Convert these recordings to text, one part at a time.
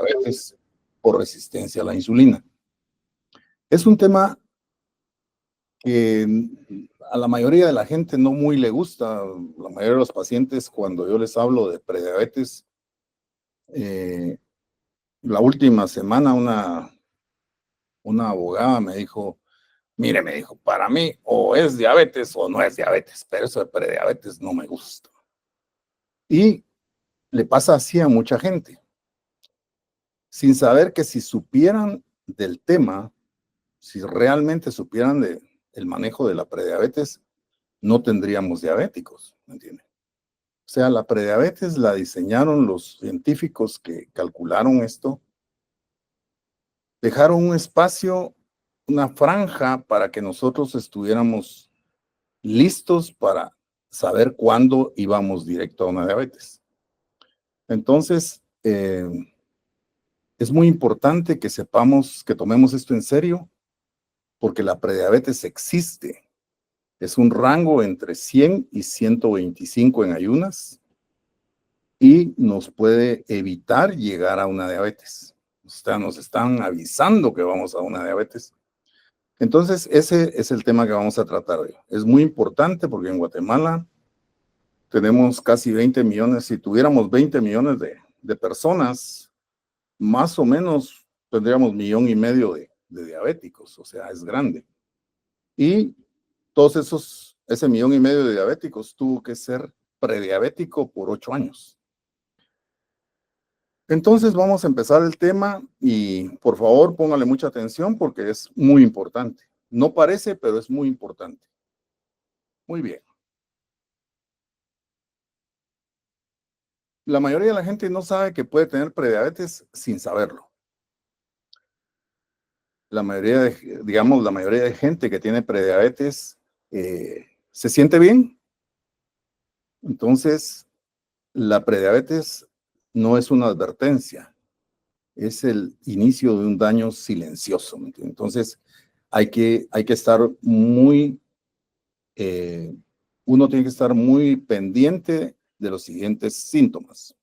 prediabetes por resistencia a la insulina. Es un tema que a la mayoría de la gente no muy le gusta. La mayoría de los pacientes, cuando yo les hablo de prediabetes, la última semana una abogada me dijo, mire, me dijo, para mí o es diabetes o no es diabetes, pero eso de prediabetes no me gusta. Y le pasa así a mucha gente, sin saber que si supieran del tema, si realmente supieran del manejo de la prediabetes, no tendríamos diabéticos, ¿me entiende? O sea, la prediabetes la diseñaron los científicos que calcularon esto, dejaron un espacio, una franja para que nosotros estuviéramos listos para saber cuándo íbamos directo a una diabetes. Entonces, es muy importante que sepamos, que tomemos esto en serio, porque la prediabetes existe. Es un rango entre 100 y 125 en ayunas y nos puede evitar llegar a una diabetes. O sea, nos están avisando que vamos a una diabetes. Entonces, ese es el tema que vamos a tratar hoy. Es muy importante porque en Guatemala tenemos casi 20 millones. Si tuviéramos 20 millones de personas, más o menos tendríamos 1,5 millones de diabéticos. O sea, es grande. Y todos ese 1,5 millones de diabéticos tuvo que ser prediabético por 8 años. Entonces vamos a empezar el tema y por favor póngale mucha atención porque es muy importante. No parece, pero es muy importante. Muy bien. La mayoría de la gente no sabe que puede tener prediabetes sin saberlo. La mayoría de gente que tiene prediabetes se siente bien. Entonces, la prediabetes no es una advertencia, es el inicio de un daño silencioso. Entonces, hay que estar muy, uno tiene que estar muy pendiente de los siguientes síntomas.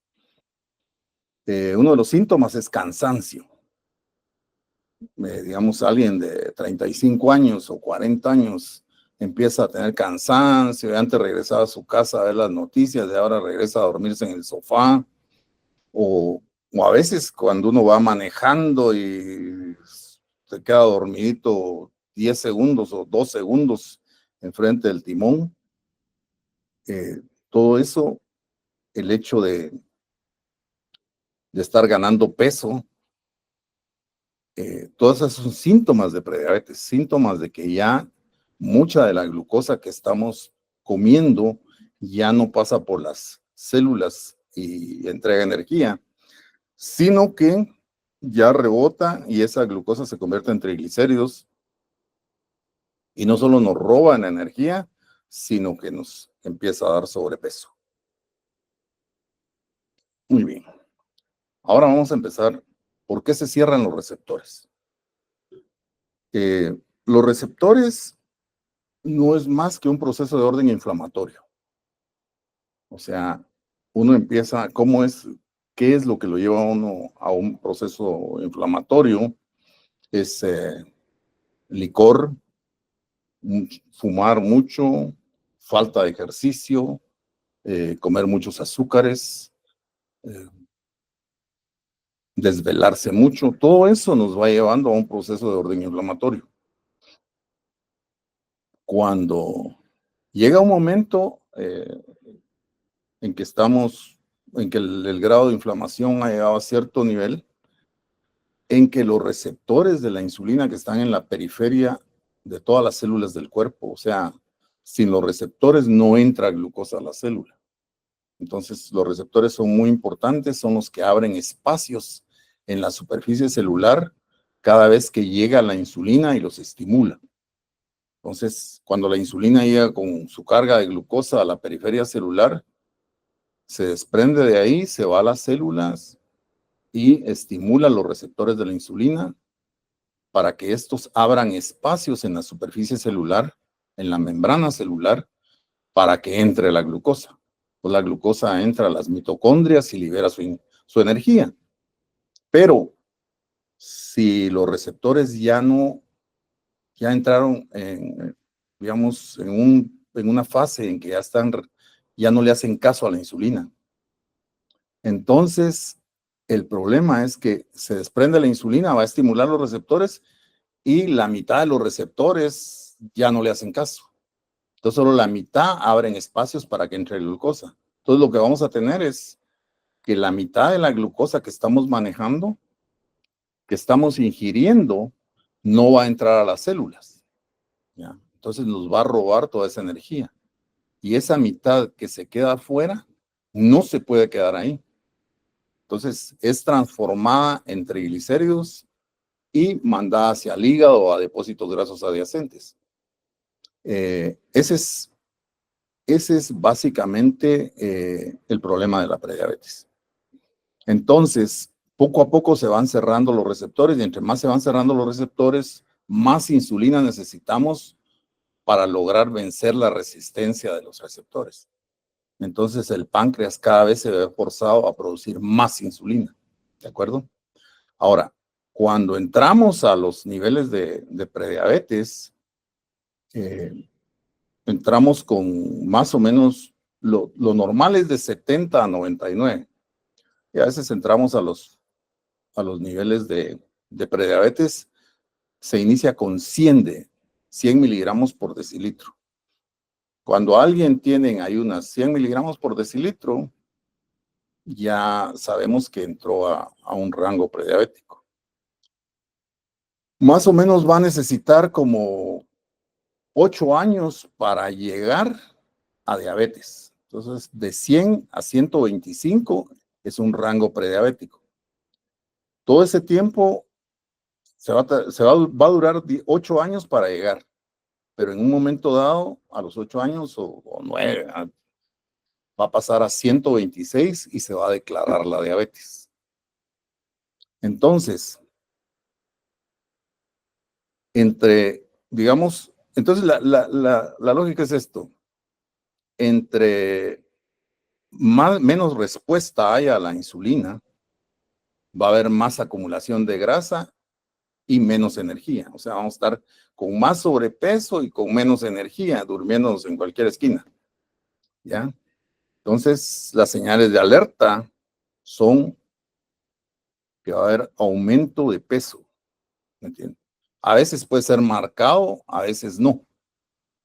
Uno de los síntomas es cansancio. Digamos, alguien de 35 años o 40 años empieza a tener cansancio, antes regresaba a su casa a ver las noticias, y ahora regresa a dormirse en el sofá, o a veces cuando uno va manejando y se queda dormidito 10 segundos o 2 segundos enfrente del timón. Todo eso, el hecho de estar ganando peso, todos esos son síntomas de prediabetes, síntomas de que ya mucha de la glucosa que estamos comiendo ya no pasa por las células y entrega energía, sino que ya rebota y esa glucosa se convierte en triglicéridos y no solo nos roba en energía, sino que nos empieza a dar sobrepeso. Muy bien. Ahora vamos a empezar. ¿Por qué se cierran los receptores? Los receptores no es más que un proceso de orden inflamatorio. O sea, uno empieza, ¿qué es lo que lo lleva a uno a un proceso inflamatorio? Es licor, fumar mucho, falta de ejercicio, comer muchos azúcares, desvelarse mucho. Todo eso nos va llevando a un proceso de orden inflamatorio. Cuando llega un momento en que el grado de inflamación ha llegado a cierto nivel, en que los receptores de la insulina que están en la periferia de todas las células del cuerpo, o sea, sin los receptores no entra glucosa a la célula. Entonces, los receptores son muy importantes, son los que abren espacios en la superficie celular cada vez que llega la insulina y los estimula. Entonces, cuando la insulina llega con su carga de glucosa a la periferia celular, se desprende de ahí, se va a las células y estimula los receptores de la insulina para que estos abran espacios en la superficie celular, en la membrana celular, para que entre la glucosa. Pues la glucosa entra a las mitocondrias y libera su energía. Pero si los receptores ya entraron digamos, en una fase en que ya no le hacen caso a la insulina. Entonces, el problema es que se desprende la insulina, va a estimular los receptores y la mitad de los receptores ya no le hacen caso. Entonces, solo la mitad abren espacios para que entre glucosa. Entonces, lo que vamos a tener es que la mitad de la glucosa que estamos manejando, que estamos ingiriendo, no va a entrar a las células. ¿Ya? Entonces, nos va a robar toda esa energía. Y esa mitad que se queda afuera no se puede quedar ahí. Entonces, es transformada en triglicéridos y mandada hacia el hígado o a depósitos grasos adyacentes. Ese es básicamente el problema de la prediabetes. Entonces, poco a poco se van cerrando los receptores y entre más se van cerrando los receptores, más insulina necesitamos para lograr vencer la resistencia de los receptores. Entonces, el páncreas cada vez se ve forzado a producir más insulina. ¿De acuerdo? Ahora, cuando entramos a los niveles de prediabetes, entramos con más o menos, lo normal es de 70 a 99. Y a veces entramos a los niveles de prediabetes, se inicia con 100 miligramos por decilitro. Cuando alguien tiene en ayunas 100 miligramos por decilitro, ya sabemos que entró a un rango prediabético. Más o menos va a necesitar como 8 años para llegar a diabetes. Entonces, de 100 a 125 es un rango prediabético. Todo ese tiempo va a durar 8 años para llegar, pero en un momento dado, a los 8 años o 9, va a pasar a 126 y se va a declarar la diabetes. Entonces, entonces la lógica es esto. Entre menos respuesta haya a la insulina, va a haber más acumulación de grasa y menos energía. O sea, vamos a estar con más sobrepeso y con menos energía, durmiéndonos en cualquier esquina. ¿Ya? Entonces, las señales de alerta son que va a haber aumento de peso. ¿Me entiendes? A veces puede ser marcado, a veces no.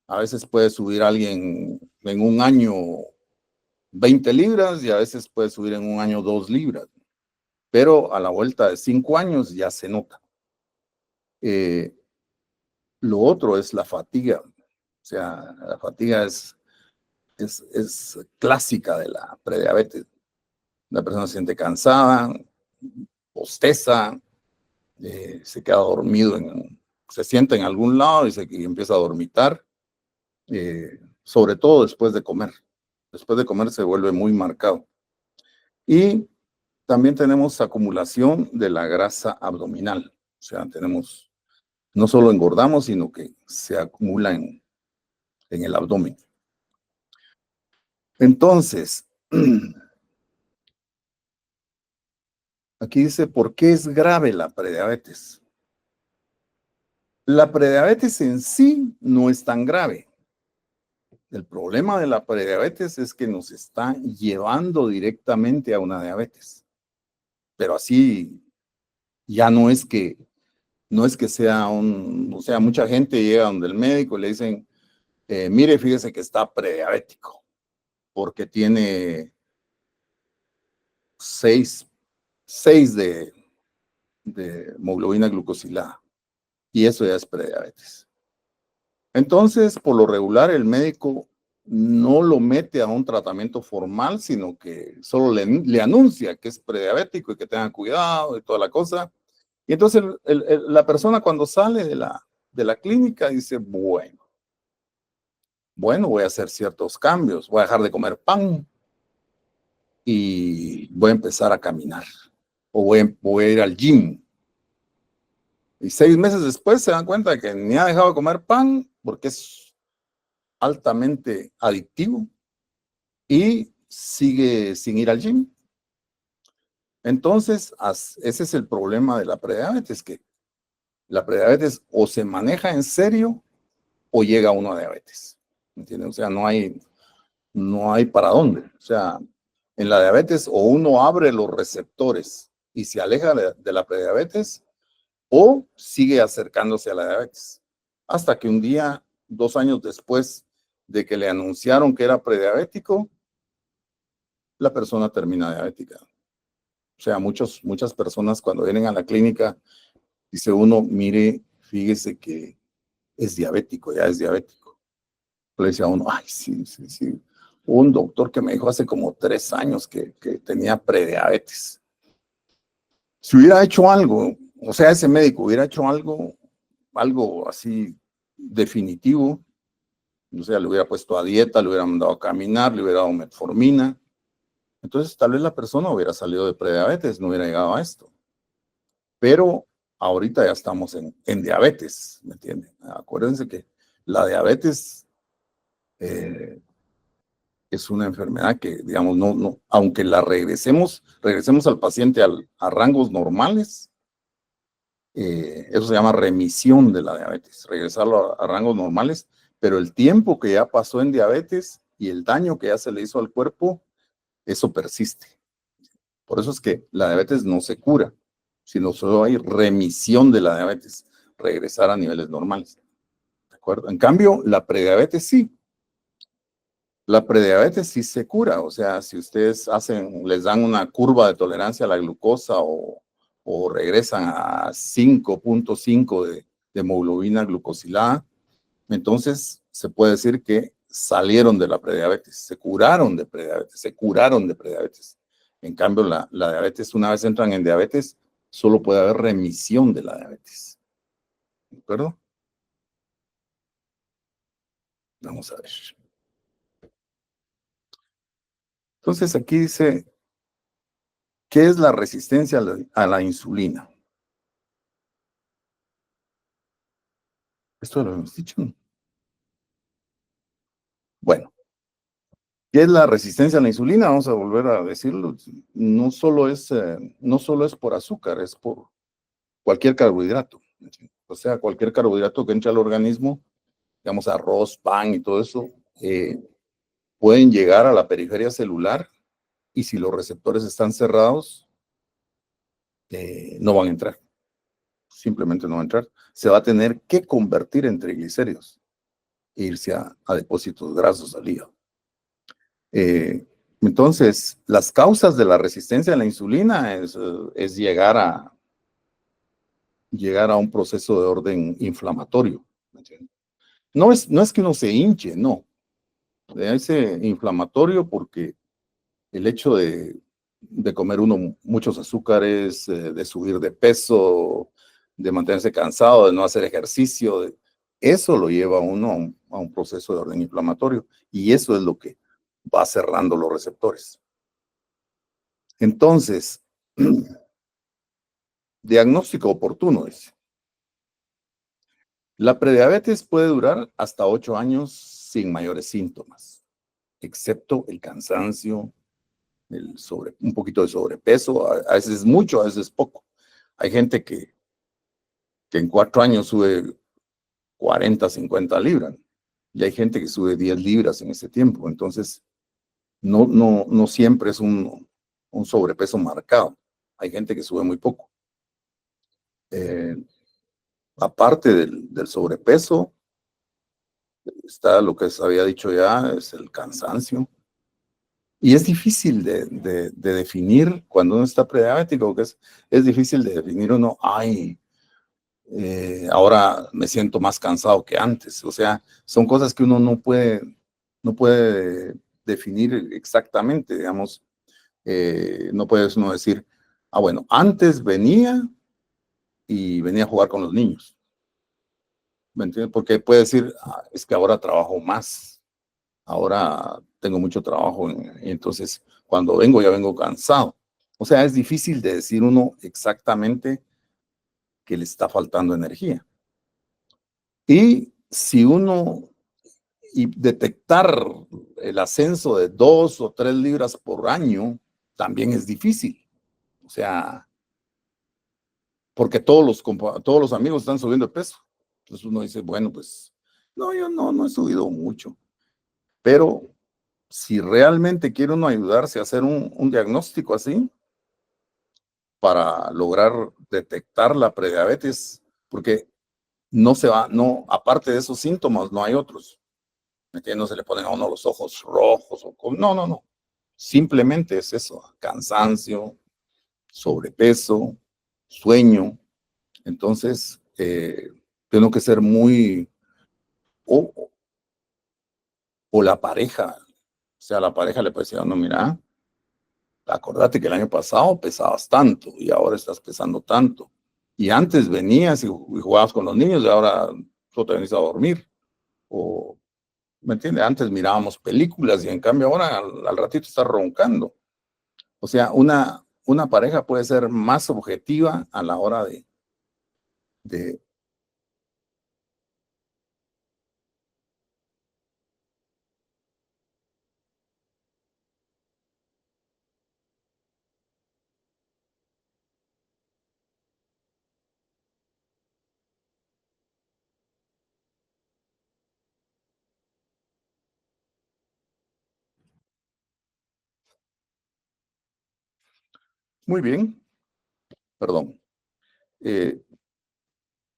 A veces puede subir alguien en un año 20 libras y a veces puede subir en un año 2 libras. Pero a la vuelta de 5 años ya se nota. Lo otro es la fatiga. O sea, la fatiga es clásica de la prediabetes. La persona se siente cansada, bosteza, se queda dormido, se sienta en algún lado y empieza a dormitar, sobre todo después de comer. Después de comer se vuelve muy marcado. Y también tenemos acumulación de la grasa abdominal. O sea, no solo engordamos, sino que se acumula en el abdomen. Entonces, aquí dice, ¿por qué es grave la prediabetes? La prediabetes en sí no es tan grave. El problema de la prediabetes es que nos está llevando directamente a una diabetes. Pero así ya no es que sea o sea, mucha gente llega donde el médico y le dicen, mire, fíjese que está prediabético, porque tiene 6 de hemoglobina glucosilada. Y eso ya es prediabetes. Entonces, por lo regular, el médico no lo mete a un tratamiento formal, sino que solo le anuncia que es prediabético y que tenga cuidado y toda la cosa. Y entonces la persona cuando sale de la clínica dice, bueno, voy a hacer ciertos cambios, voy a dejar de comer pan y voy a empezar a caminar o voy a ir al gym. Y 6 meses después se dan cuenta de que ni ha dejado de comer pan porque es altamente adictivo y sigue sin ir al gym. Entonces, ese es el problema de la prediabetes, que la prediabetes o se maneja en serio o llega uno a diabetes. ¿Entiendes? O sea, no hay para dónde. O sea, en la diabetes o uno abre los receptores y se aleja de la prediabetes o sigue acercándose a la diabetes. Hasta que un día, 2 años después de que le anunciaron que era prediabético, la persona termina diabética. O sea, muchas personas cuando vienen a la clínica, dice uno, mire, fíjese que es diabético, ya es diabético. Le decía a uno, ay, sí, sí, sí. Hubo un doctor que me dijo hace como 3 años que tenía prediabetes. Si hubiera hecho algo, o sea, ese médico hubiera hecho algo así definitivo, o sea, le hubiera puesto a dieta, le hubiera mandado a caminar, le hubiera dado metformina, entonces tal vez la persona hubiera salido de prediabetes, no hubiera llegado a esto. Pero ahorita ya estamos en diabetes, ¿me entienden? Acuérdense que la diabetes es una enfermedad que, digamos, aunque la regresemos al paciente a rangos normales, eso se llama remisión de la diabetes, regresarlo a rangos normales, pero el tiempo que ya pasó en diabetes y el daño que ya se le hizo al cuerpo, eso persiste. Por eso es que la diabetes no se cura, sino solo hay remisión de la diabetes, regresar a niveles normales. ¿De acuerdo? En cambio, la prediabetes sí. La prediabetes sí se cura, o sea, si ustedes les dan una curva de tolerancia a la glucosa o regresan a 5.5 de hemoglobina glucosilada, entonces se puede decir que salieron de la prediabetes, se curaron de prediabetes, se curaron de prediabetes. En cambio, la diabetes, una vez entran en diabetes, solo puede haber remisión de la diabetes. ¿De acuerdo? Vamos a ver. Entonces aquí dice, ¿qué es la resistencia a la insulina? Esto lo hemos dicho. Bueno, ¿qué es la resistencia a la insulina? Vamos a volver a decirlo. No solo es por azúcar, es por cualquier carbohidrato. O sea, cualquier carbohidrato que entre al organismo, digamos arroz, pan y todo eso, pueden llegar a la periferia celular y si los receptores están cerrados, no van a entrar. Simplemente no va a entrar. Se va a tener que convertir en triglicéridos e irse a depósitos grasos al hígado. Entonces, las causas de la resistencia a la insulina es llegar a un proceso de orden inflamatorio. No es que uno se hinche, no. Es inflamatorio porque el hecho de comer uno muchos azúcares, de subir de peso, de mantenerse cansado, de no hacer ejercicio, eso lo lleva a uno a un proceso de orden inflamatorio y eso es lo que va cerrando los receptores. Entonces, diagnóstico oportuno es. La prediabetes puede durar hasta 8 años sin mayores síntomas, excepto el cansancio, un poquito de sobrepeso, a veces es mucho, a veces es poco. Hay gente que en 4 años sube 40, 50 libras y hay gente que sube 10 libras en ese tiempo. Entonces, no siempre es un sobrepeso marcado. Hay gente que sube muy poco. Aparte del sobrepeso, está lo que se había dicho ya, es el cansancio. Y es difícil de definir cuando uno está prediabético, que es difícil de definir uno, ahora me siento más cansado que antes. O sea, son cosas que uno no puede definir exactamente, digamos. No puedes uno decir, bueno, antes venía a jugar con los niños. ¿Me entiendes? Porque puede decir, es que ahora trabajo más, ahora tengo mucho trabajo y entonces cuando vengo ya vengo cansado. O sea, es difícil de decir uno exactamente que le está faltando energía. Y si uno, y detectar el ascenso de 2 o 3 libras por año, también es difícil. sea, porque todos los amigos están subiendo de peso. Entonces uno dice, bueno, pues, no, yo no he subido mucho. Pero si realmente quiere uno ayudarse a hacer un diagnóstico así, para lograr detectar la prediabetes, porque no se va, no, aparte de esos síntomas, no hay otros. ¿Me entiendes? No se le ponen a uno los ojos rojos, no. Simplemente es eso, cansancio, sobrepeso, sueño. Entonces, tengo que ser muy, o, o la pareja, o sea, la pareja le puede decir, no, mira, acordate que el año pasado pesabas tanto y ahora estás pesando tanto. Y antes venías y jugabas con los niños y ahora solo te venís a dormir. O, ¿me entiendes? Antes mirábamos películas y en cambio ahora al ratito estás roncando. O sea, una pareja puede ser más objetiva a la hora de muy bien, perdón. Eh,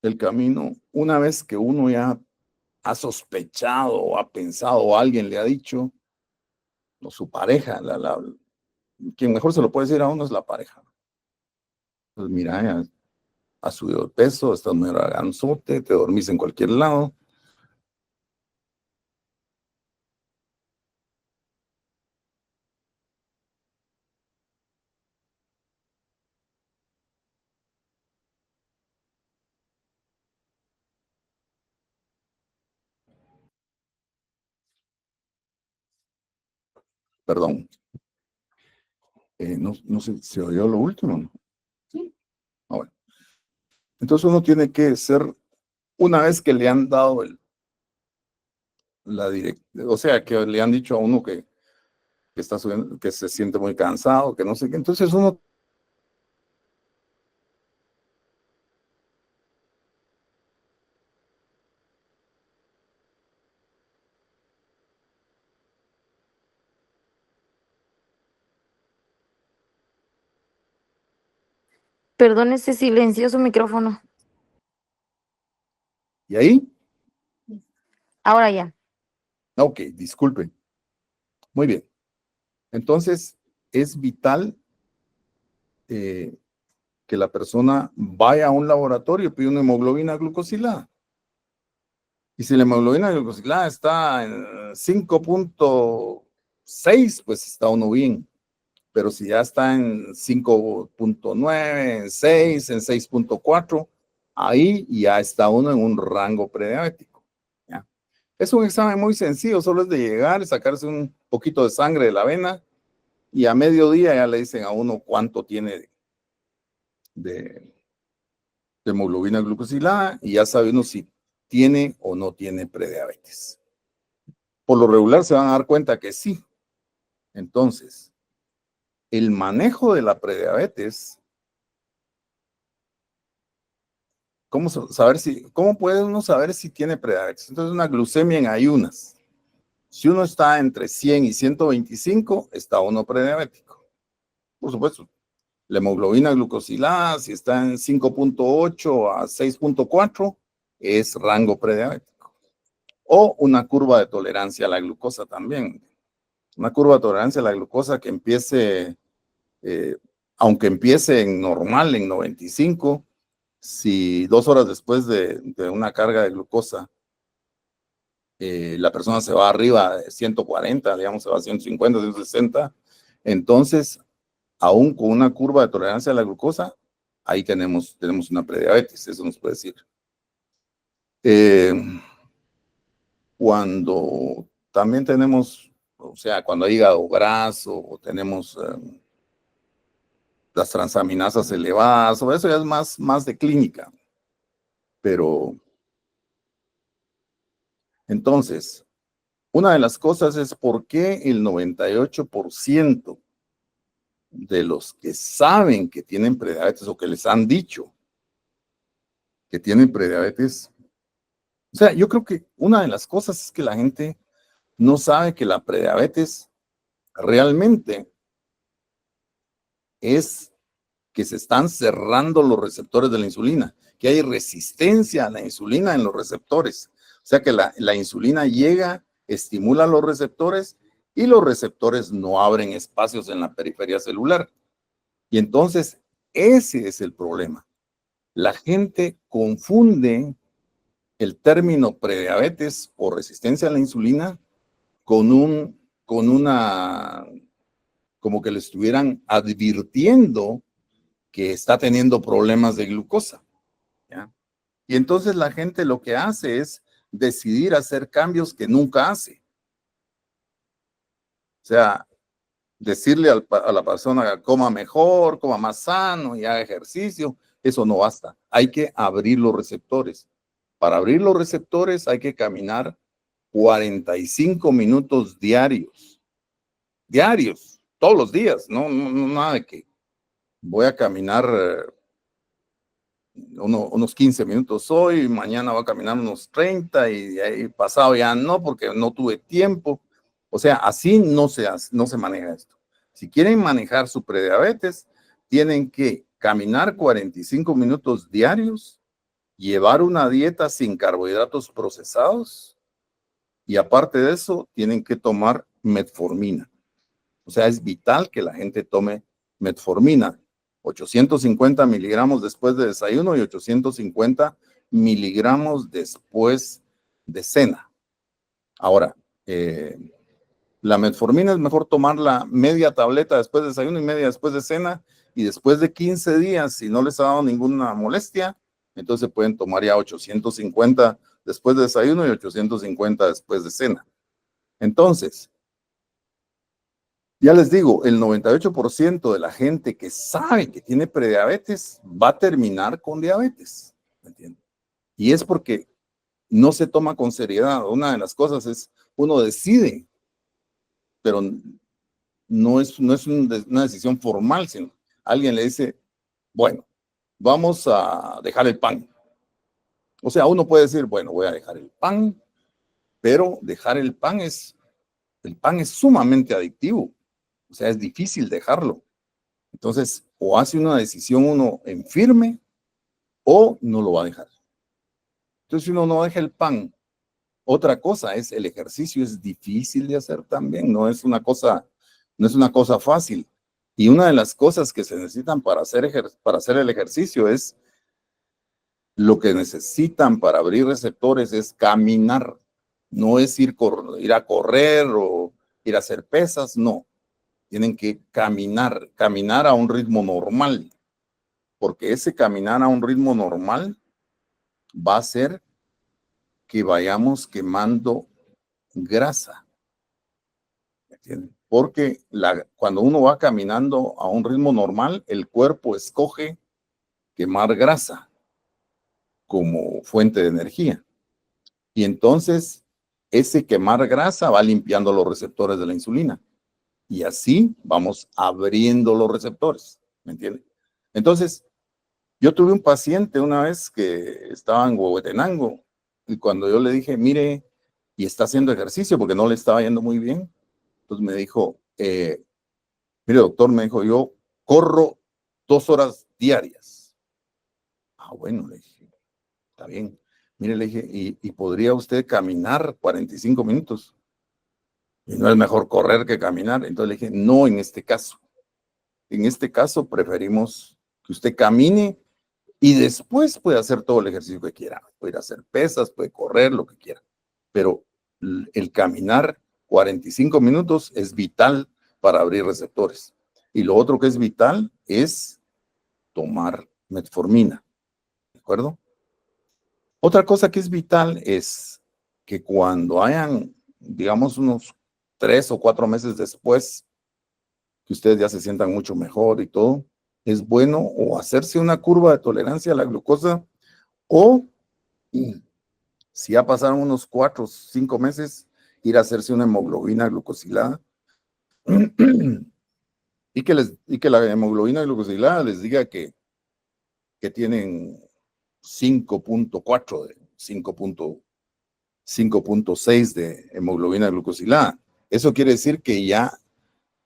el camino, una vez que uno ya ha sospechado o ha pensado o alguien le ha dicho, o su pareja, quien mejor se lo puede decir a uno es la pareja. Pues mira, ya has subido de peso, estás muy raganzote, te dormís en cualquier lado. Perdón, no sé si se oyó lo último, ¿no? Sí. Ah, bueno. Entonces uno tiene que ser, una vez que le han dado la dirección, o sea, que le han dicho a uno que está subiendo, que se siente muy cansado, que no sé qué, entonces uno, Perdón ese silencioso micrófono. y ahí, Ahora ya. ok, disculpe, muy bien. Entonces, es vital eh, que la persona vaya a un laboratorio y pida una hemoglobina glucosilada. Y si la hemoglobina glucosilada está en 5.6, pues está uno bien. Pero si ya está en 5.9, en 6, en 6.4, ahí ya está uno en un rango prediabético. ¿Ya? Es un examen muy sencillo, solo es de llegar, sacarse un poquito de sangre de la vena y a mediodía ya le dicen a uno cuánto tiene de, de hemoglobina glucosilada y ya sabe uno si tiene o no tiene prediabetes. Por lo regular se van a dar cuenta que sí. Entonces, el manejo de la prediabetes, ¿cómo puede uno saber si tiene prediabetes? Entonces, una glucemia en ayunas. Si uno está entre 100 y 125, está uno prediabético. Por supuesto, la hemoglobina glucosilada, si está en 5.8 a 6.4, es rango prediabético. O una curva de tolerancia a la glucosa también. Una curva de tolerancia a la glucosa que empiece, eh, aunque empiece en normal, en 95, si 2 horas después de una carga de glucosa, la persona se va arriba de 140, digamos, se va a 150, 160, entonces, aún con una curva de tolerancia a la glucosa, ahí tenemos una prediabetes, eso nos puede decir. Eh, cuando también tenemos, o sea, cuando hay hígado graso o tenemos las transaminasas elevadas, o eso ya es más de clínica. Pero entonces, una de las cosas es por qué el 98% de los que saben que tienen prediabetes o que les han dicho que tienen prediabetes, o sea, yo creo que una de las cosas es que la gente no sabe que la prediabetes realmente es que se están cerrando los receptores de la insulina, que hay resistencia a la insulina en los receptores. O sea que la insulina llega, estimula los receptores y los receptores no abren espacios en la periferia celular. Y entonces ese es el problema. La gente confunde el término prediabetes o resistencia a la insulina con una, como que le estuvieran advirtiendo que está teniendo problemas de glucosa, ¿ya? Y entonces la gente lo que hace es decidir hacer cambios que nunca hace. O sea, decirle a la persona que coma mejor, coma más sano y haga ejercicio, eso no basta. Hay que abrir los receptores. Para abrir los receptores hay que caminar 45 minutos diarios. Diarios, todos los días, no nada de que voy a caminar unos 15 minutos hoy, mañana voy a caminar unos 30 y ahí pasado ya no, porque no tuve tiempo. O sea, así no se maneja esto. Si quieren manejar su prediabetes, tienen que caminar 45 minutos diarios, llevar una dieta sin carbohidratos procesados y aparte de eso, tienen que tomar metformina. O sea, es vital que la gente tome metformina. 850 miligramos después de desayuno y 850 miligramos después de cena. Ahora, la metformina es mejor tomarla media tableta después de desayuno y media después de cena, y después de 15 días, si no les ha dado ninguna molestia, entonces pueden tomar ya 850 después de desayuno y 850 después de cena. Entonces, ya les digo, el 98% de la gente que sabe que tiene prediabetes va a terminar con diabetes, ¿me entienden? Y es porque no se toma con seriedad. Una de las cosas es, uno decide, pero no es una decisión formal, sino alguien le dice, bueno, vamos a dejar el pan. O sea, uno puede decir, bueno, voy a dejar el pan, pero dejar el pan es sumamente adictivo. O sea, es difícil dejarlo. Entonces, o hace una decisión uno en firme o no lo va a dejar. Entonces, si uno no deja el pan, otra cosa es el ejercicio, es difícil de hacer también, no es una cosa fácil. Y una de las cosas que se necesitan para hacer el ejercicio es lo que necesitan para abrir receptores es caminar. No es ir a correr o ir a hacer pesas, no. Tienen que caminar a un ritmo normal, porque ese caminar a un ritmo normal va a hacer que vayamos quemando grasa. ¿Me entienden? Porque cuando uno va caminando a un ritmo normal, el cuerpo escoge quemar grasa como fuente de energía. Y entonces ese quemar grasa va limpiando los receptores de la insulina. Y así vamos abriendo los receptores. ¿Me entienden? Entonces, yo tuve un paciente una vez que estaba en Huehuetenango y cuando yo le dije, mire, y está haciendo ejercicio porque no le estaba yendo muy bien, entonces me dijo, mire doctor, me dijo, yo corro 2 horas diarias. Ah, bueno, le dije, está bien. Mire, le dije, ¿y podría usted caminar 45 minutos? Y no es mejor correr que caminar. Entonces le dije, no en este caso. En este caso preferimos que usted camine y después puede hacer todo el ejercicio que quiera. Puede ir a hacer pesas, puede correr, lo que quiera. Pero el caminar 45 minutos es vital para abrir receptores. Y lo otro que es vital es tomar metformina. ¿De acuerdo? Otra cosa que es vital es que cuando hayan, digamos, unos 3 o 4 meses después, que ustedes ya se sientan mucho mejor y todo, es bueno o hacerse una curva de tolerancia a la glucosa o si ya pasaron unos 4 o 5 meses, ir a hacerse una hemoglobina glucosilada y que la hemoglobina glucosilada les diga que tienen 5.4 de 5.6 de hemoglobina glucosilada. Eso quiere decir que ya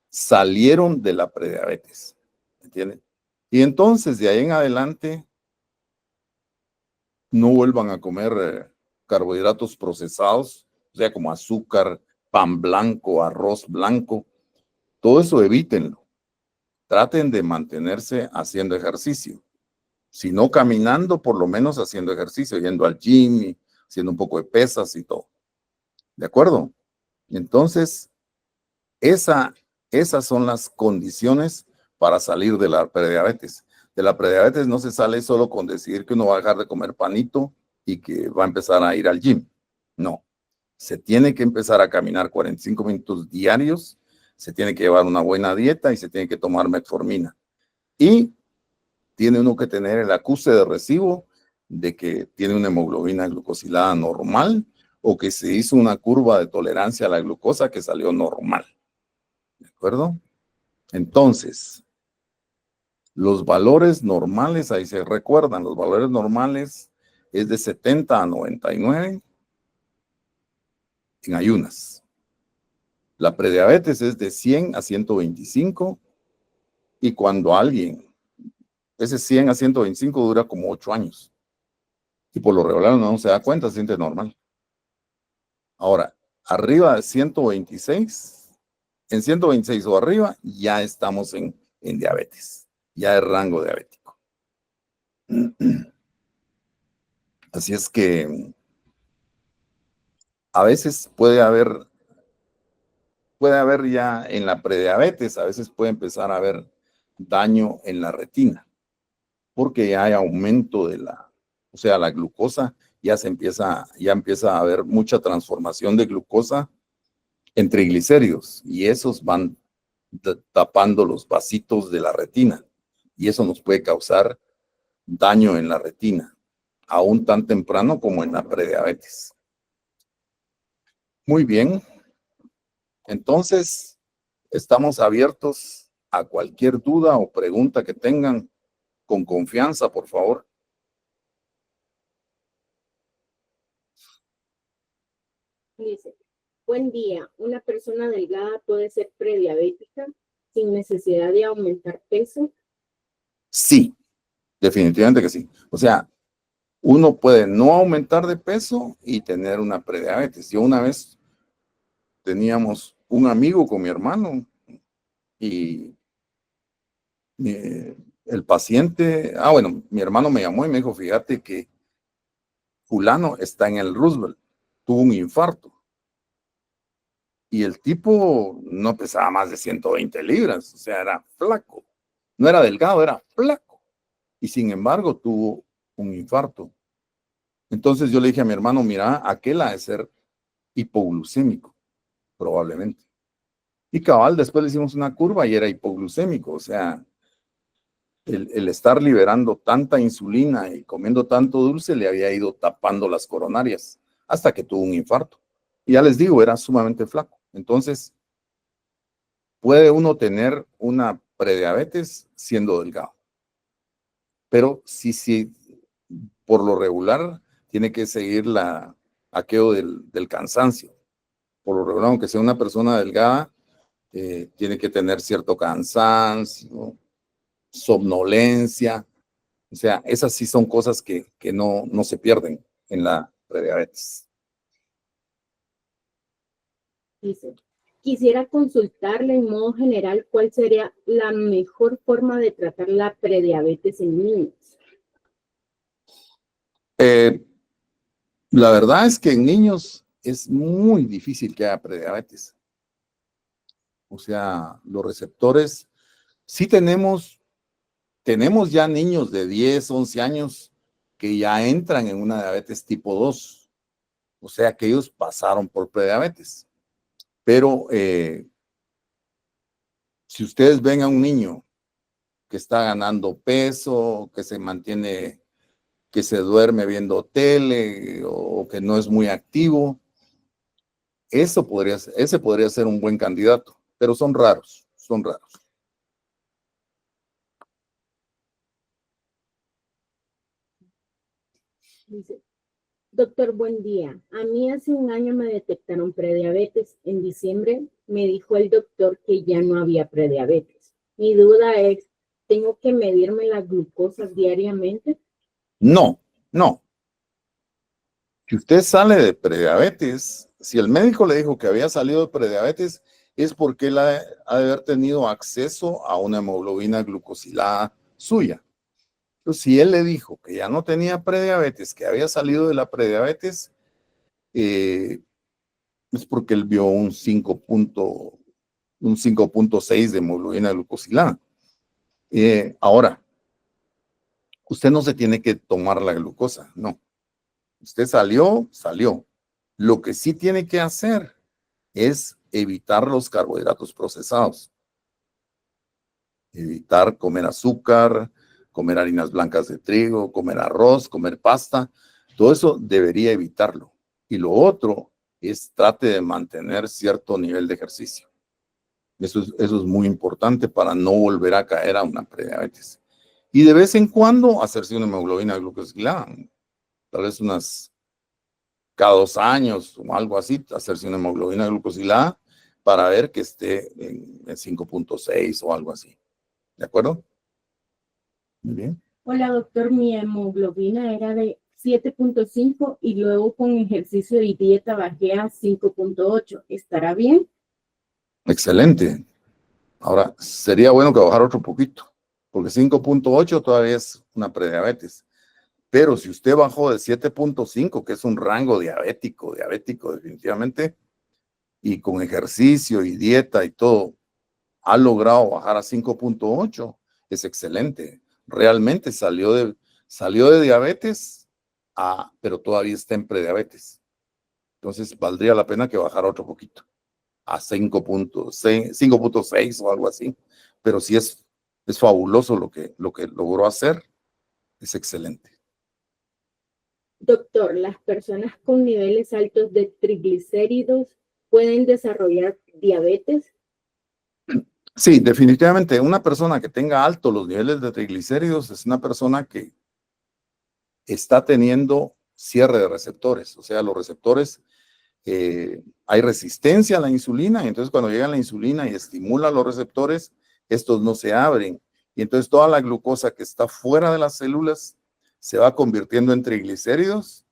salieron de la prediabetes, ¿entienden? Y entonces de ahí en adelante no vuelvan a comer carbohidratos procesados, o sea, como azúcar, pan blanco, arroz blanco, todo eso evítenlo. Traten de mantenerse haciendo ejercicio. Si no caminando, por lo menos haciendo ejercicio, yendo al gym y haciendo un poco de pesas y todo. ¿De acuerdo? Entonces, esas son las condiciones para salir de la prediabetes. De la prediabetes no se sale solo con decidir que uno va a dejar de comer panito y que va a empezar a ir al gym. No. Se tiene que empezar a caminar 45 minutos diarios, se tiene que llevar una buena dieta y se tiene que tomar metformina. Y tiene uno que tener el acuse de recibo de que tiene una hemoglobina glucosilada normal o que se hizo una curva de tolerancia a la glucosa que salió normal. ¿De acuerdo? Entonces, los valores normales, ahí se recuerdan, los valores normales es de 70 a 99 en ayunas. La prediabetes es de 100 a 125 y cuando alguien, ese 100 a 125 dura como 8 años. Y por lo regular no se da cuenta, se siente normal. Ahora, arriba de 126, en 126 o arriba, ya estamos en diabetes, ya es rango diabético. Así es que a veces puede haber ya en la prediabetes, a veces puede empezar a haber daño en la retina, porque ya hay aumento de o sea, la glucosa, ya empieza a haber mucha transformación de glucosa en triglicéridos y esos van tapando los vasitos de la retina y eso nos puede causar daño en la retina, aún tan temprano como en la prediabetes. Muy bien, entonces estamos abiertos a cualquier duda o pregunta que tengan con confianza, por favor. Dice, buen día, ¿una persona delgada puede ser prediabética sin necesidad de aumentar peso? Sí, definitivamente que sí. O sea, uno puede no aumentar de peso y tener una prediabetes. Yo una vez teníamos un amigo con mi hermano y el paciente, bueno, mi hermano me llamó y me dijo, fíjate que fulano está en el Roosevelt, tuvo un infarto. Y el tipo no pesaba más de 120 libras, o sea, era flaco. No era delgado, era flaco. Y sin embargo tuvo un infarto. Entonces yo le dije a mi hermano, mira, aquel ha de ser hipoglucémico, probablemente. Y cabal, después le hicimos una curva y era hipoglucémico, o sea, el estar liberando tanta insulina y comiendo tanto dulce le había ido tapando las coronarias hasta que tuvo un infarto. Y ya les digo, era sumamente flaco. Entonces, puede uno tener una prediabetes siendo delgado. Pero sí, por lo regular, tiene que seguir aquello del cansancio. Por lo regular, aunque sea una persona delgada, tiene que tener cierto cansancio, somnolencia. O sea, esas sí son cosas que no se pierden en la prediabetes. Dice, quisiera consultarle en modo general cuál sería la mejor forma de tratar la prediabetes en niños. La verdad es que en niños es muy difícil que haya prediabetes. O sea, los receptores, sí tenemos ya niños de 10, 11 años que ya entran en una diabetes tipo 2. O sea, que ellos pasaron por prediabetes. Pero si ustedes ven a un niño que está ganando peso, que se mantiene, que se duerme viendo tele o que no es muy activo, ese podría ser un buen candidato, pero son raros, son raros. Dice, doctor, buen día. A mí hace un año me detectaron prediabetes. En diciembre me dijo el doctor que ya no había prediabetes. Mi duda es, ¿tengo que medirme la glucosa diariamente? No, no. Si usted sale de prediabetes, si el médico le dijo que había salido de prediabetes, es porque él ha de haber tenido acceso a una hemoglobina glucosilada suya. Entonces, si él le dijo que ya no tenía prediabetes, que había salido de la prediabetes, es porque él vio un 5.6 de hemoglobina glucosilada. Ahora, usted no se tiene que tomar la glucosa, no. Usted salió, salió. Lo que sí tiene que hacer es evitar los carbohidratos procesados. Evitar comer azúcar, comer harinas blancas de trigo, comer arroz, comer pasta. Todo eso debería evitarlo. Y lo otro es trate de mantener cierto nivel de ejercicio. Eso es muy importante para no volver a caer a una prediabetes. Y de vez en cuando hacerse una hemoglobina glucosilada. Tal vez cada 2 años o algo así, hacerse una hemoglobina glucosilada para ver que esté en 5.6 o algo así. ¿De acuerdo? Muy bien. Hola, doctor, mi hemoglobina era de 7.5 y luego con ejercicio y dieta bajé a 5.8. ¿Estará bien? Excelente. Ahora, sería bueno que bajara otro poquito, porque 5.8 todavía es una prediabetes. Pero si usted bajó de 7.5, que es un rango diabético definitivamente, y con ejercicio y dieta y todo, ha logrado bajar a 5.8, es excelente. Realmente salió de diabetes, pero todavía está en prediabetes. Entonces, valdría la pena que bajara otro poquito, a 5.6 o algo así. Pero sí es fabuloso lo que logró hacer, es excelente. Doctor, ¿las personas con niveles altos de triglicéridos pueden desarrollar diabetes? Sí, definitivamente, una persona que tenga altos los niveles de triglicéridos es una persona que está teniendo cierre de receptores. O sea, los receptores, hay resistencia a la insulina, y entonces cuando llega la insulina y estimula los receptores, estos no se abren. Y entonces toda la glucosa que está fuera de las células se va convirtiendo en triglicéridos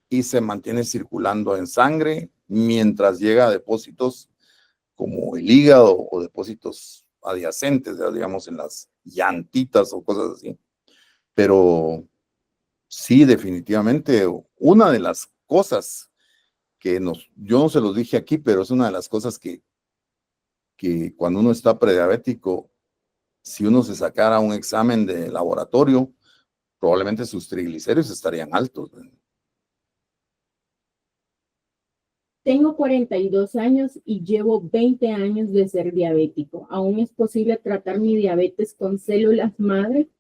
y se mantiene circulando en sangre mientras llega a depósitos como el hígado o depósitos adyacentes, digamos, en las llantitas o cosas así. Pero sí, definitivamente, una de las cosas que yo no se los dije aquí, pero es una de las cosas que cuando uno está prediabético, si uno se sacara un examen de laboratorio, probablemente sus triglicéridos estarían altos. Tengo 42 años y llevo 20 años de ser diabético. ¿Aún es posible tratar mi diabetes con células madre?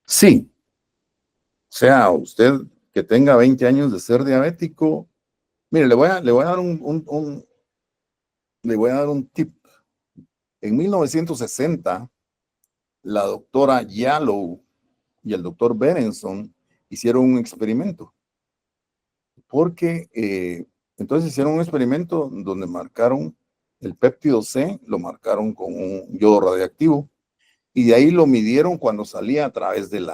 Sí, o sea, usted que tenga 20 años de ser diabético, mire, le voy a dar un tip. En 1960, la doctora Yalow y el doctor Berenson hicieron un experimento, porque entonces hicieron un experimento donde marcaron el péptido C, lo marcaron con un yodo radiactivo, y de ahí lo midieron cuando salía a través del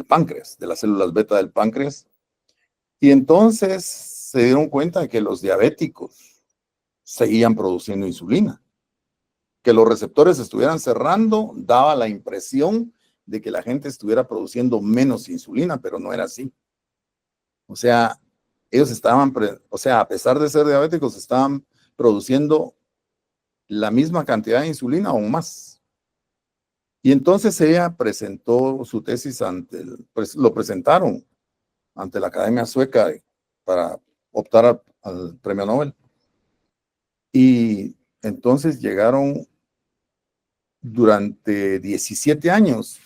páncreas, de las células beta del páncreas, y entonces se dieron cuenta de que los diabéticos seguían produciendo insulina. Que los receptores estuvieran cerrando daba la impresión de que la gente estuviera produciendo menos insulina, pero no era así. O sea, ellos estaban, a pesar de ser diabéticos, estaban produciendo la misma cantidad de insulina o más. Y entonces ella presentó su tesis lo presentaron ante la Academia Sueca para optar al premio Nobel. Y entonces llegaron durante 17 años.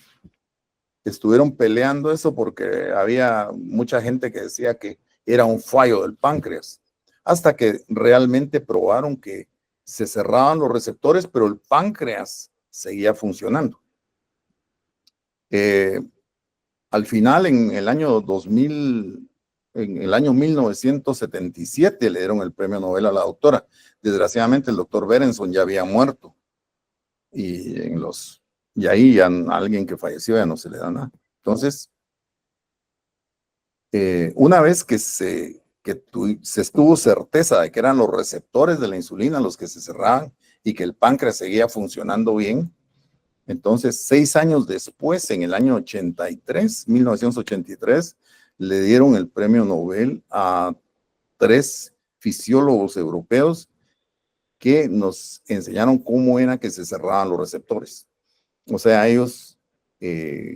Estuvieron peleando eso porque había mucha gente que decía que era un fallo del páncreas, hasta que realmente probaron que se cerraban los receptores, pero el páncreas seguía funcionando. Al final, en el año 2000, en el año 1977, le dieron el premio Nobel a la doctora. Desgraciadamente, el doctor Berenson ya había muerto. Y ahí ya alguien que falleció ya no se le da nada. Entonces, una vez que se estuvo certeza de que eran los receptores de la insulina los que se cerraban y que el páncreas seguía funcionando bien, entonces 6 años después, en el año 1983, le dieron el premio Nobel a 3 fisiólogos europeos que nos enseñaron cómo era que se cerraban los receptores. O sea, ellos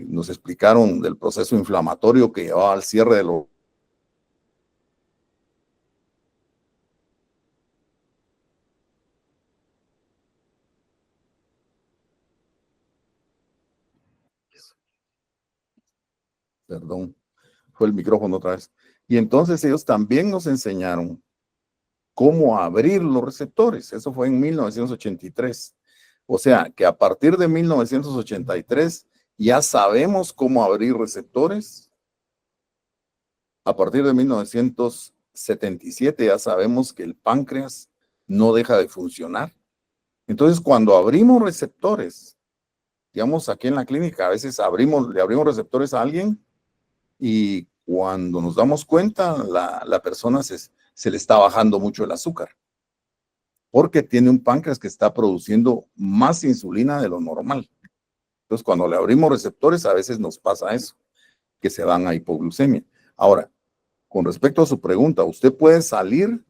nos explicaron del proceso inflamatorio que llevaba al cierre de los... Perdón, fue el micrófono otra vez. Y entonces ellos también nos enseñaron cómo abrir los receptores. Eso fue en 1983. O sea, que a partir de 1983 ya sabemos cómo abrir receptores. A partir de 1977 ya sabemos que el páncreas no deja de funcionar. Entonces, cuando abrimos receptores, digamos aquí en la clínica, a veces le abrimos receptores a alguien y cuando nos damos cuenta, la persona se le está bajando mucho el azúcar, porque tiene un páncreas que está produciendo más insulina de lo normal. Entonces, cuando le abrimos receptores, a veces nos pasa eso, que se van a hipoglucemia. Ahora, con respecto a su pregunta, usted puede salir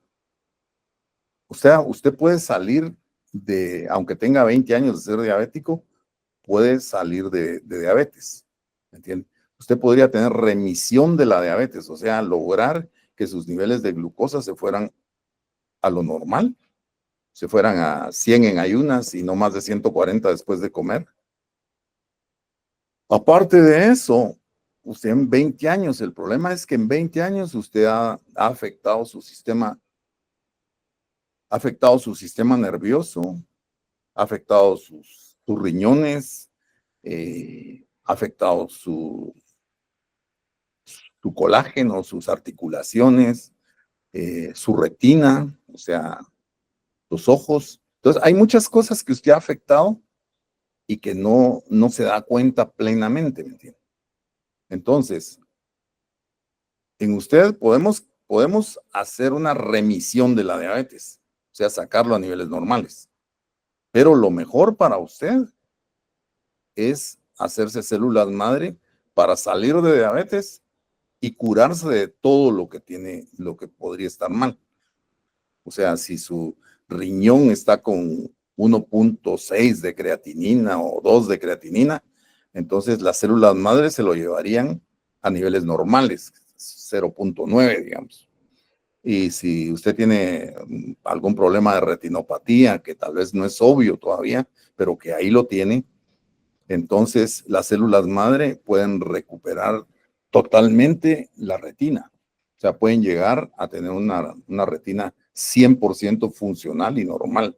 aunque tenga 20 años de ser diabético, puede salir de diabetes, ¿me entiende? Usted podría tener remisión de la diabetes, o sea, lograr que sus niveles de glucosa se fueran a lo normal, se fueran a 100 en ayunas y no más de 140 después de comer. Aparte de eso, usted en 20 años, el problema es que en 20 años usted ha afectado su sistema nervioso, ha afectado sus riñones, ha afectado su colágeno, sus articulaciones, su retina, o sea, los ojos. Entonces, hay muchas cosas que usted ha afectado y que no se da cuenta plenamente, ¿me entiende? Entonces, en usted podemos hacer una remisión de la diabetes, o sea, sacarlo a niveles normales. Pero lo mejor para usted es hacerse células madre para salir de diabetes y curarse de todo lo que podría estar mal. O sea, si su riñón está con 1.6 de creatinina o 2 de creatinina, entonces las células madres se lo llevarían a niveles normales, 0.9, digamos. Y si usted tiene algún problema de retinopatía, que tal vez no es obvio todavía, pero que ahí lo tiene, entonces las células madre pueden recuperar totalmente la retina. O sea, pueden llegar a tener una retina 100% funcional y normal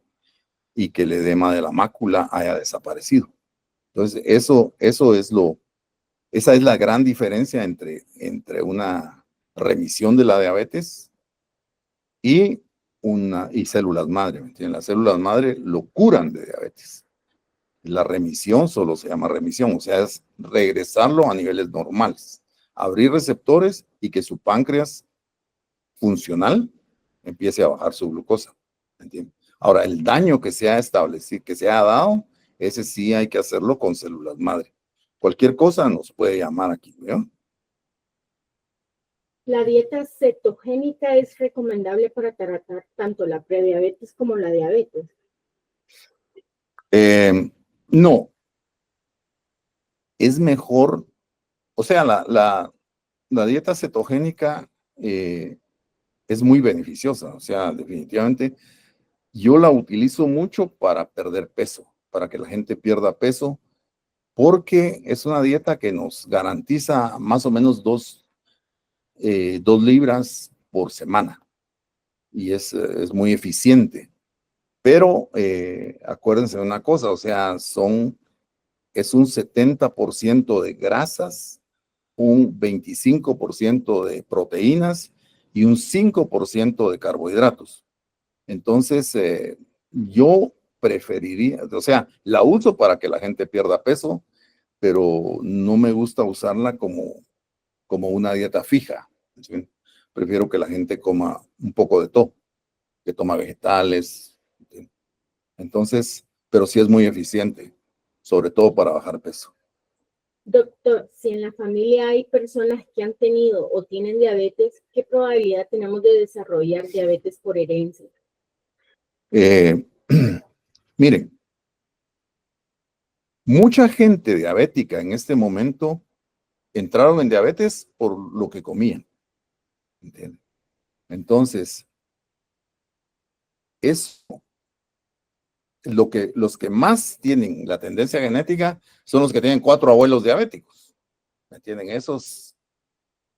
y que el edema de la mácula haya desaparecido. Entonces, esa es la gran diferencia entre una remisión de la diabetes y células madre. ¿Me entienden? Las células madre lo curan de diabetes. La remisión solo se llama remisión, o sea, es regresarlo a niveles normales, abrir receptores y que su páncreas funcional empiece a bajar su glucosa, ¿entiendes? Ahora, el daño que se ha establecido, que se ha dado, ese sí hay que hacerlo con células madre. Cualquier cosa nos puede llamar aquí, ¿no? ¿La dieta cetogénica es recomendable para tratar tanto la prediabetes como la diabetes? No. Es mejor, o sea, la dieta cetogénica es muy beneficiosa, o sea, definitivamente yo la utilizo mucho para perder peso, para que la gente pierda peso, porque es una dieta que nos garantiza más o menos 2 libras por semana y es muy eficiente. Pero acuérdense de una cosa, o sea, es un 70% de grasas, un 25% de proteínas y un 5% de carbohidratos. Entonces, yo preferiría, o sea, la uso para que la gente pierda peso, pero no me gusta usarla como una dieta fija. ¿Sí? Prefiero que la gente coma un poco de todo, que toma vegetales. ¿Sí? Entonces, pero sí es muy eficiente, sobre todo para bajar peso. Doctor, si en la familia hay personas que han tenido o tienen diabetes, ¿qué probabilidad tenemos de desarrollar diabetes por herencia? Miren, mucha gente diabética en este momento entraron en diabetes por lo que comían. ¿Entienden? Entonces, es los que más tienen la tendencia genética son los que tienen 4 abuelos diabéticos. ¿Me entienden? Esos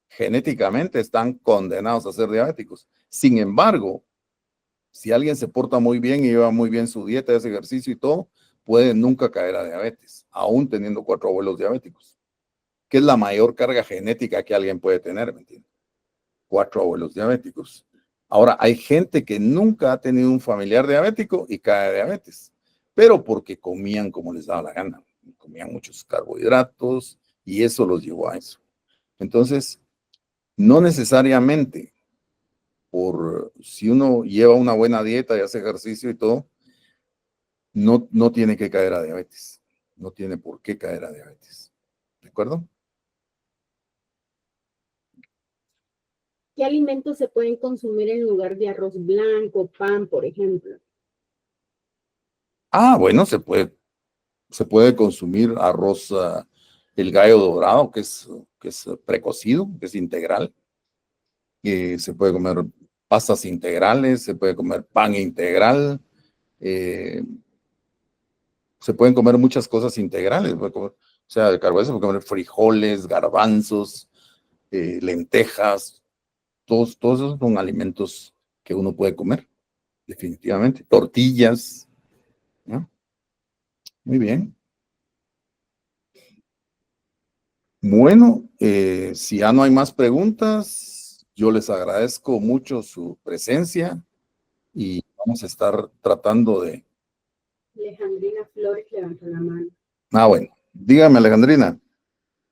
genéticamente están condenados a ser diabéticos. Sin embargo, si alguien se porta muy bien y lleva muy bien su dieta, ese ejercicio y todo, puede nunca caer a diabetes, aún teniendo 4 abuelos diabéticos, que es la mayor carga genética que alguien puede tener, ¿me entiendes? 4 abuelos diabéticos. Ahora, hay gente que nunca ha tenido un familiar diabético y cae a diabetes, pero porque comían como les daba la gana, comían muchos carbohidratos y eso los llevó a eso. Entonces, no necesariamente por si uno lleva una buena dieta y hace ejercicio y todo, no tiene que caer a diabetes. No tiene por qué caer a diabetes. ¿De acuerdo? ¿Qué alimentos se pueden consumir en lugar de arroz blanco, pan, por ejemplo? Bueno, se puede consumir arroz, el gallo dorado, que es precocido, que es integral. Se puede comer pastas integrales, se puede comer pan integral. Se pueden comer muchas cosas integrales. O sea, de carbohidratos se puede comer frijoles, garbanzos, lentejas. Todos esos son alimentos que uno puede comer, definitivamente. Tortillas, ¿no? Muy bien. Bueno, si ya no hay más preguntas, yo les agradezco mucho su presencia y vamos a estar tratando de... Alejandrina Flores levantó la mano. Bueno, dígame, Alejandrina.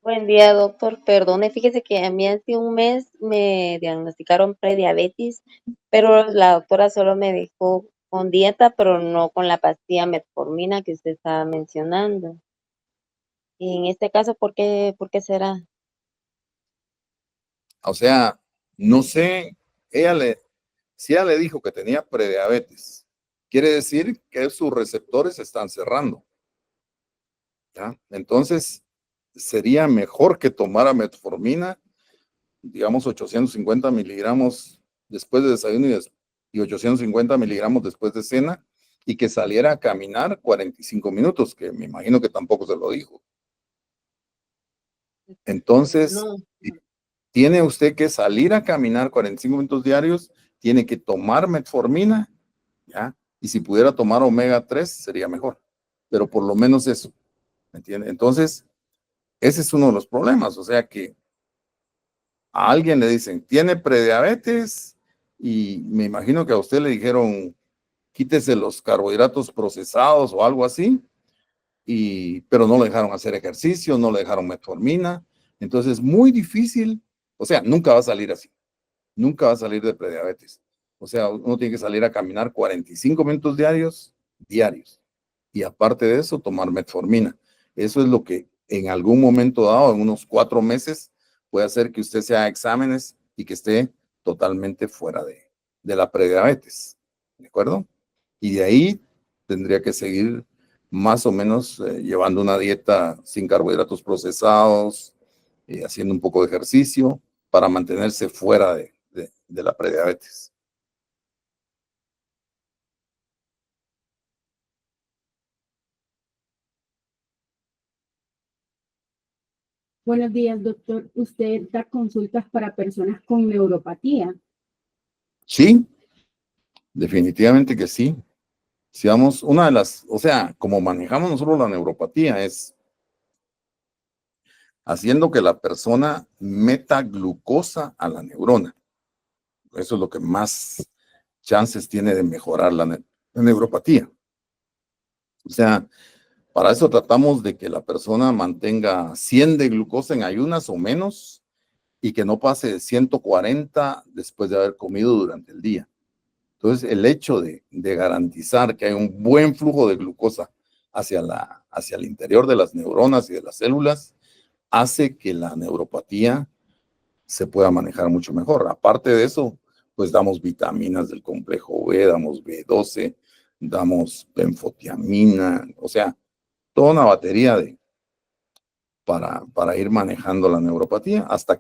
Buen día, doctor. Perdone, fíjese que a mí hace un mes me diagnosticaron prediabetes, pero la doctora solo me dejó con dieta, pero no con la pastilla metformina que usted estaba mencionando. Y en este caso, por qué será? O sea, no sé, si ella le dijo que tenía prediabetes, quiere decir que sus receptores están cerrando, ¿ya? Entonces, sería mejor que tomara metformina, digamos 850 miligramos después de desayuno y 850 miligramos después de cena, y que saliera a caminar 45 minutos, que me imagino que tampoco se lo dijo. Entonces, No, tiene usted que salir a caminar 45 minutos diarios, tiene que tomar metformina, ¿ya? Y si pudiera tomar omega 3 sería mejor, pero por lo menos eso, ¿me entiende? Entonces, ese es uno de los problemas, o sea que a alguien le dicen, tiene prediabetes, y me imagino que a usted le dijeron, quítese los carbohidratos procesados o algo así, pero no le dejaron hacer ejercicio, no le dejaron metformina, entonces es muy difícil, o sea, nunca va a salir así. Nunca va a salir de prediabetes. O sea, uno tiene que salir a caminar 45 minutos diarios. Y aparte de eso, tomar metformina. Eso es lo que en algún momento dado, en unos 4 meses, puede hacer que usted se haga exámenes y que esté totalmente fuera de la prediabetes. ¿De acuerdo? Y de ahí tendría que seguir más o menos llevando una dieta sin carbohidratos procesados, haciendo un poco de ejercicio para mantenerse fuera de la prediabetes. Buenos días, doctor. ¿Usted da consultas para personas con neuropatía? Sí, definitivamente que sí. Si vamos, una de las, o sea, como manejamos nosotros la neuropatía es haciendo que la persona meta glucosa a la neurona. Eso es lo que más chances tiene de mejorar la neuropatía. O sea, para eso tratamos de que la persona mantenga 100 de glucosa en ayunas o menos y que no pase de 140 después de haber comido durante el día. Entonces, el hecho de garantizar que hay un buen flujo de glucosa hacia el interior de las neuronas y de las células hace que la neuropatía se pueda manejar mucho mejor. Aparte de eso, pues damos vitaminas del complejo B, damos B12, damos benfotiamina, o sea, toda una batería para ir manejando la neuropatía hasta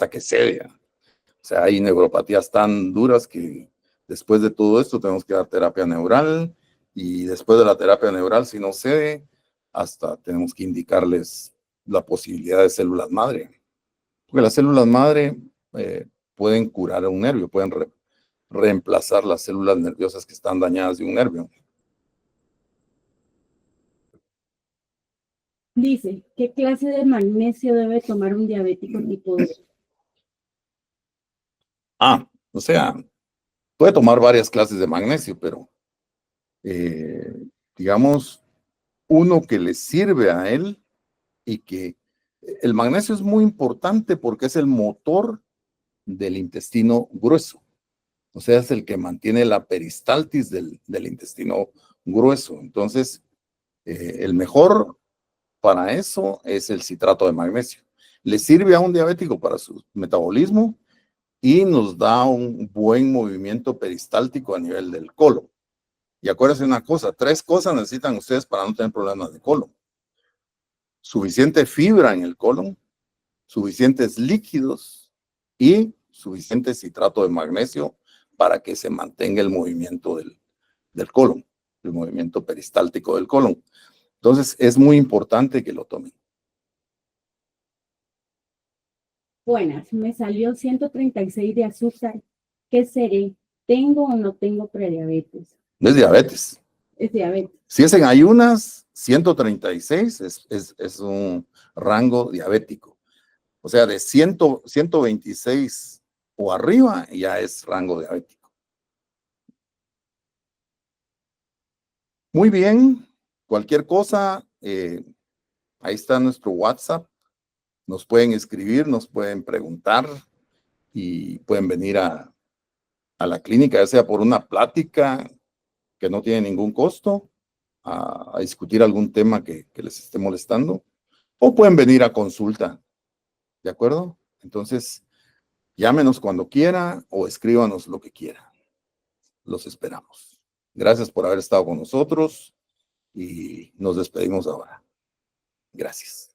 que cede. O sea, hay neuropatías tan duras que después de todo esto tenemos que dar terapia neural y después de la terapia neural, si no cede, hasta tenemos que indicarles la posibilidad de células madre. Porque las células madre pueden curar un nervio, pueden reemplazar las células nerviosas que están dañadas de un nervio. Dice, ¿qué clase de magnesio debe tomar un diabético tipo 2? O sea, puede tomar varias clases de magnesio, pero digamos, uno que le sirve a él y que el magnesio es muy importante porque es el motor del intestino grueso. O sea, es el que mantiene la peristaltis del intestino grueso. Entonces, el mejor para eso es el citrato de magnesio. Le sirve a un diabético para su metabolismo y nos da un buen movimiento peristáltico a nivel del colon. Y acuérdense una cosa, 3 cosas necesitan ustedes para no tener problemas de colon. Suficiente fibra en el colon, suficientes líquidos y suficiente citrato de magnesio para que se mantenga el movimiento del colon, el movimiento peristáltico del colon. Entonces, es muy importante que lo tomen. Buenas, me salió 136 de azúcar. ¿Qué seré? ¿Tengo o no tengo prediabetes? No es diabetes. Es diabetes. Si es en ayunas, 136 es un rango diabético. O sea, de 126 o arriba ya es rango diabético. Muy bien, cualquier cosa, ahí está nuestro WhatsApp. Nos pueden escribir, nos pueden preguntar y pueden venir a la clínica, ya sea por una plática que no tiene ningún costo, a discutir algún tema que les esté molestando, o pueden venir a consulta, ¿de acuerdo? Entonces, llámenos cuando quiera o escríbanos lo que quiera. Los esperamos. Gracias por haber estado con nosotros y nos despedimos ahora. Gracias.